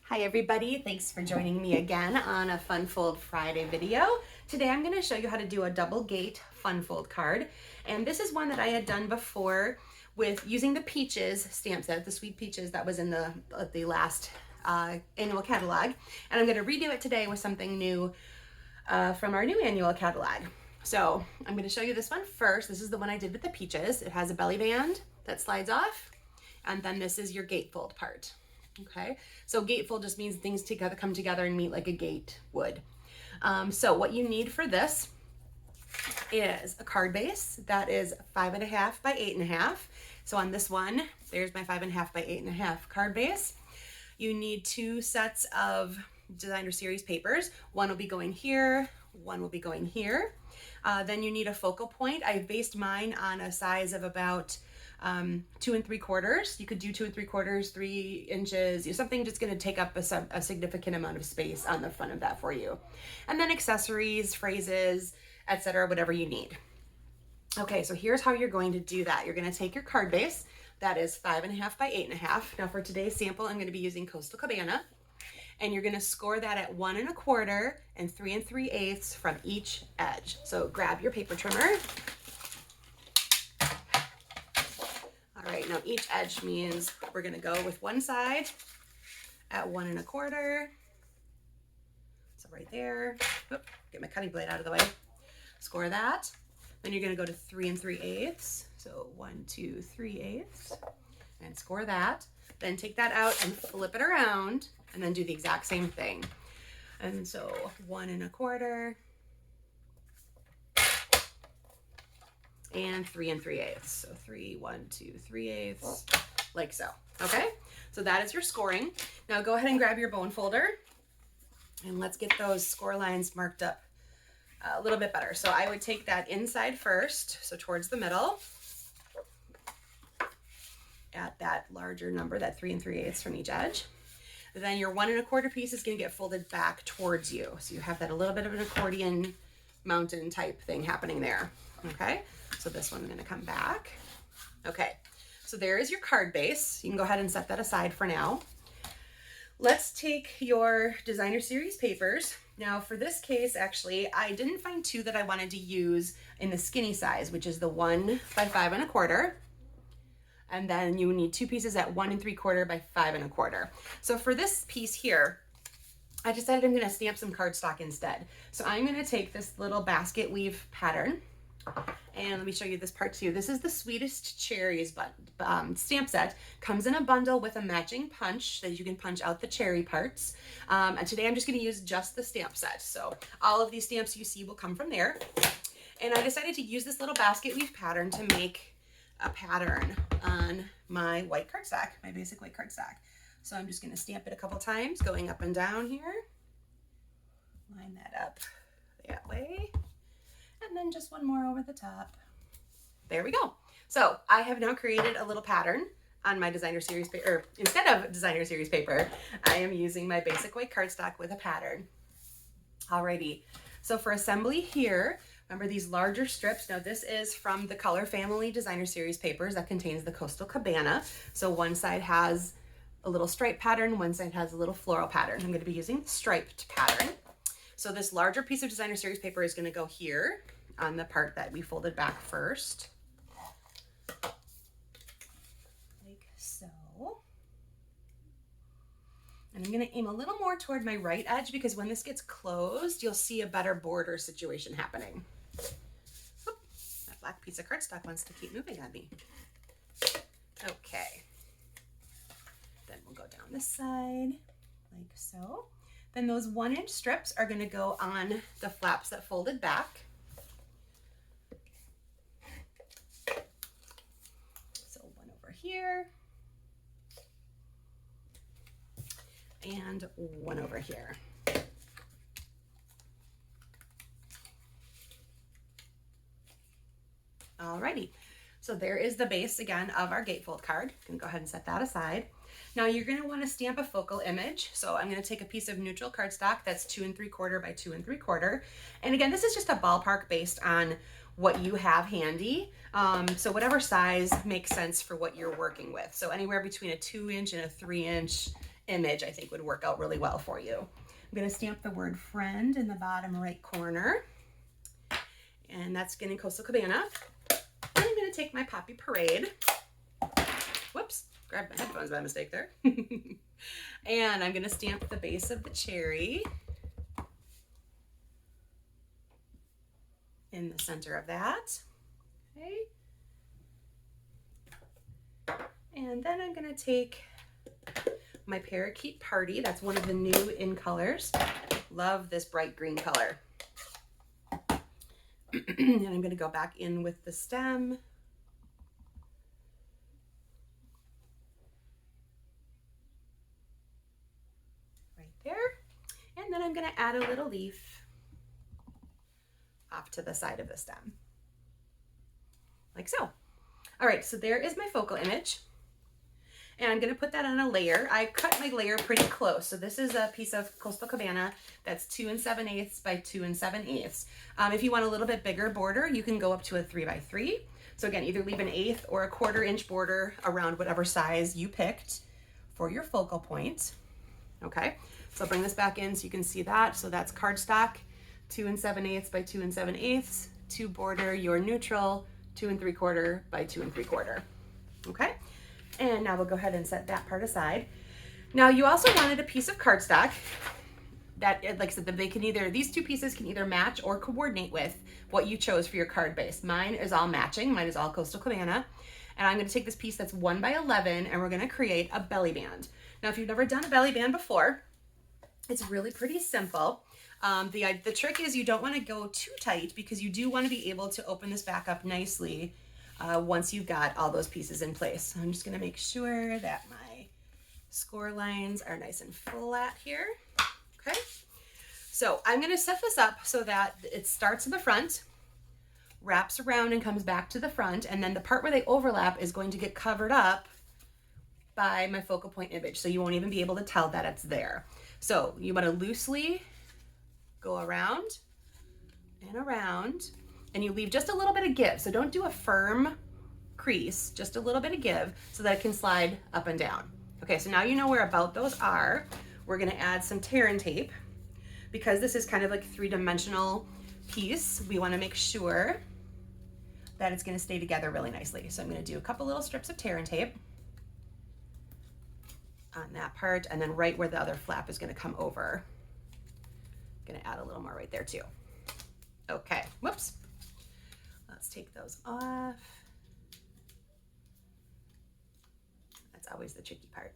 Hi everybody, thanks for joining me again on a Fun Fold Friday video. Today I'm going to show you how to do a double gate fun fold card. And this is one that I had done before with using the Peaches stamp set, the Sweet Peaches that was in the last annual catalog. And I'm going to redo it today with something new from our new annual catalog. So I'm going to show you this one first. This is the one I did with the Peaches. It has a belly band that slides off. And then this is your gatefold part. Okay, so gatefold just means things come together and meet like a gate would. So what you need for this is a card base that is 5.5 by 8.5. So on this one, there's my 5.5 by 8.5 card base. You need 2 sets of designer series papers. One will be going here, one will be going here. Then you need a focal point. I based mine on a size of about 2 3/4. You could do 2 3/4, 3 inches, something just going to take up a significant amount of space on the front of that for you. And then accessories, phrases, etc., whatever you need. Okay, so here's how you're going to do that. You're going to take your card base that is 5.5 by 8.5. Now for today's sample, I'm going to be using Coastal Cabana, and you're going to score that at 1 1/4 and 3 3/8 from each edge. So grab your paper trimmer. All right, now each edge means we're going to go with one side at 1 1/4. So right there. Oop, get my cutting blade out of the way. Score that. Then you're going to go to 3 3/8. So 1 2 3/8, and score that. Then take that out and flip it around, and then do the exact same thing. And so 1 1/4. And 3 3/8. So 3 1 2 3/8, like so. Okay, so that is your scoring. Now go ahead and grab your bone folder, and let's get those score lines marked up a little bit better. So I would take that inside first, so towards the middle, at that larger number, that 3 3/8 from each edge. Then your 1 1/4 piece is going to get folded back towards you, so you have that a little bit of an accordion mountain type thing happening there. Okay, so this one's going to come back. Okay, so there is your card base. You can go ahead and set that aside for now. Let's take your designer series papers. Now for this case, actually, I didn't find 2 that I wanted to use in the skinny size, which is the 1 by 5 1/4. And then you need 2 pieces at 1 3/4 by 5 1/4. So for this piece here, I decided I'm going to stamp some cardstock instead. So I'm going to take this little basket weave pattern, and let me show you this part too. This is the Sweetest Cherries stamp set. Comes in a bundle with a matching punch that you can punch out the cherry parts. And today I'm just going to use just the stamp set. So all of these stamps you see will come from there. And I decided to use this little basket weave pattern to make a pattern on my white cardstock, my basic white cardstock. So I'm just going to stamp it a couple times, going up and down here. Line that up that way. And then just one more over the top. There we go. So I have now created a little pattern on my designer series paper, or instead of designer series paper, I am using my basic white cardstock with a pattern. Alrighty, so for assembly here, remember these larger strips. Now this is from the Color Family designer series papers that contains the Coastal Cabana. So one side has a little stripe pattern, one side has a little floral pattern. I'm going to be using the striped pattern. So this larger piece of designer series paper is going to go here on the part that we folded back first, like so. And I'm going to aim a little more toward my right edge because when this gets closed, you'll see a better border situation happening. Oop, that black piece of cardstock wants to keep moving on me. Okay. Then we'll go down this side, like so. Then those 1 inch strips are going to go on the flaps that folded back. So one over here and one over here. Alrighty, so there is the base again of our gatefold card. I'm going to go ahead and set that aside. Now you're going to want to stamp a focal image. So I'm going to take a piece of neutral cardstock that's 2 3/4 by 2 3/4. And again, this is just a ballpark based on what you have handy. So whatever size makes sense for what you're working with. So anywhere between a 2 inch and a 3 inch image I think would work out really well for you. I'm going to stamp the word friend in the bottom right corner. And that's getting Coastal Cabana. And I'm going to take my Poppy Parade. Whoops, grabbed my headphones by mistake there. And I'm going to stamp the base of the cherry in the center of that. Okay. And then I'm going to take my Parakeet Party. That's one of the new in colors. Love this bright green color. And I'm going to go back in with the stem. Right there. And then I'm going to add a little leaf off to the side of the stem. Like so. All right, so there is my focal image. And I'm going to put that on a layer. I cut my layer pretty close. So this is a piece of Coastal Cabana that's 2 7/8 by 2 7/8. If you want a little bit bigger border, you can go up to a 3 by 3. So again, either leave an 1/8 or a 1/4 inch border around whatever size you picked for your focal point. Okay, so I'll bring this back in so you can see that. So that's cardstock, 2 7/8 by 2 7/8 to border your neutral 2 3/4 by 2 3/4. Okay. And now we'll go ahead and set that part aside. Now you also wanted a piece of cardstock that, like I said, that they can either, these two pieces can either match or coordinate with what you chose for your card base. Mine is all matching. Mine is all Coastal Cabana. And I'm going to take this piece that's 1 by 11 and we're going to create a belly band. Now, if you've never done a belly band before, it's really pretty simple. The trick is you don't want to go too tight because you do want to be able to open this back up nicely once you've got all those pieces in place. So I'm just going to make sure that my score lines are nice and flat here. Okay. So I'm going to set this up so that it starts in the front, wraps around and comes back to the front, and then the part where they overlap is going to get covered up by my focal point image. So you won't even be able to tell that it's there. So you want to loosely go around and around, and you leave just a little bit of give. So don't do a firm crease, just a little bit of give so that it can slide up and down. Okay, so now you know where about those are. We're gonna add some tear and tape. Because this is kind of like a 3-dimensional piece, we wanna make sure that it's gonna stay together really nicely. So I'm gonna do a couple little strips of tear and tape on that part, and then right where the other flap is gonna come over. Gonna add a little more right there too. Okay, whoops. Let's take those off. That's always the tricky part.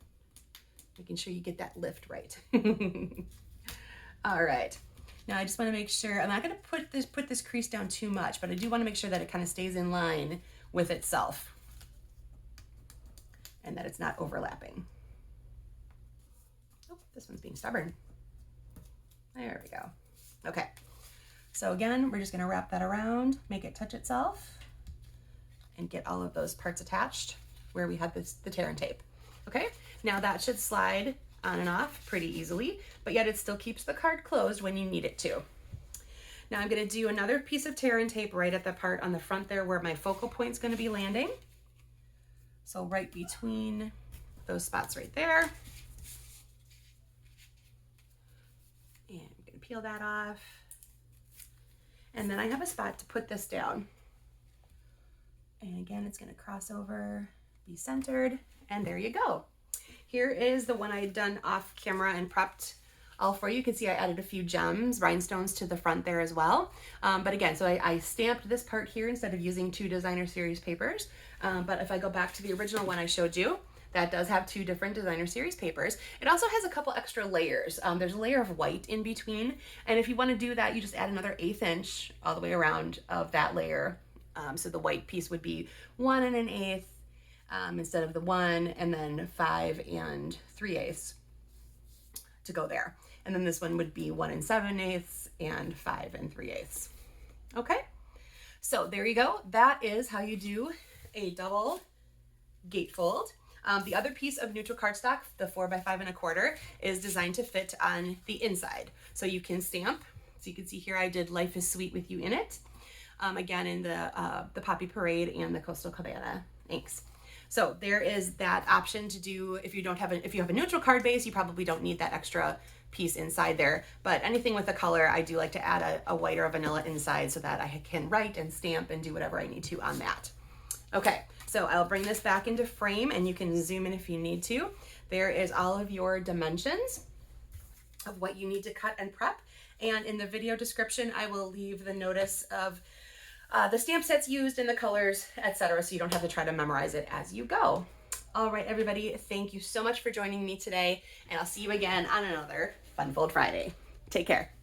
Making sure you get that lift right. All right. Now I just want to make sure, I'm not going to put this crease down too much, but I do want to make sure that it kind of stays in line with itself and that it's not overlapping. Oh, this one's being stubborn. There we go. Okay. So again, we're just going to wrap that around, make it touch itself, and get all of those parts attached where we had the tear and tape. Okay, now that should slide on and off pretty easily, but yet it still keeps the card closed when you need it to. Now I'm going to do another piece of tear and tape right at the part on the front there where my focal point's going to be landing. So right between those spots right there. And I'm going to peel that off. And then I have a spot to put this down. And again, it's going to cross over, be centered, and there you go. Here is the one I had done off camera and prepped all for you. You can see I added a few gems, rhinestones to the front there as well. But again, so I stamped this part here instead of using 2 designer series papers. But if I go back to the original one I showed you, that does have 2 different designer series papers. It also has a couple extra layers. There's a layer of white in between. And if you want to do that, you just add another 1/8 inch all the way around of that layer. So the white piece would be 1 1/8 instead of the 1, and then 5 3/8 to go there. And then this one would be 1 7/8 and 5 3/8. Okay, so there you go. That is how you do a double gatefold. The other piece of neutral cardstock, the 4 by 5 1/4, is designed to fit on the inside. So you can stamp. So you can see here I did Life is Sweet with You in it. Again, in the Poppy Parade and the Coastal Cabana inks. So there is that option to do, if you have a neutral card base, you probably don't need that extra piece inside there. But anything with a color, I do like to add a white or a vanilla inside so that I can write and stamp and do whatever I need to on that. Okay, so I'll bring this back into frame and you can zoom in if you need to. There is all of your dimensions of what you need to cut and prep. And in the video description, I will leave the notice of the stamp sets used and the colors, etc. So you don't have to try to memorize it as you go. All right, everybody, thank you so much for joining me today. And I'll see you again on another Fun Fold Friday. Take care.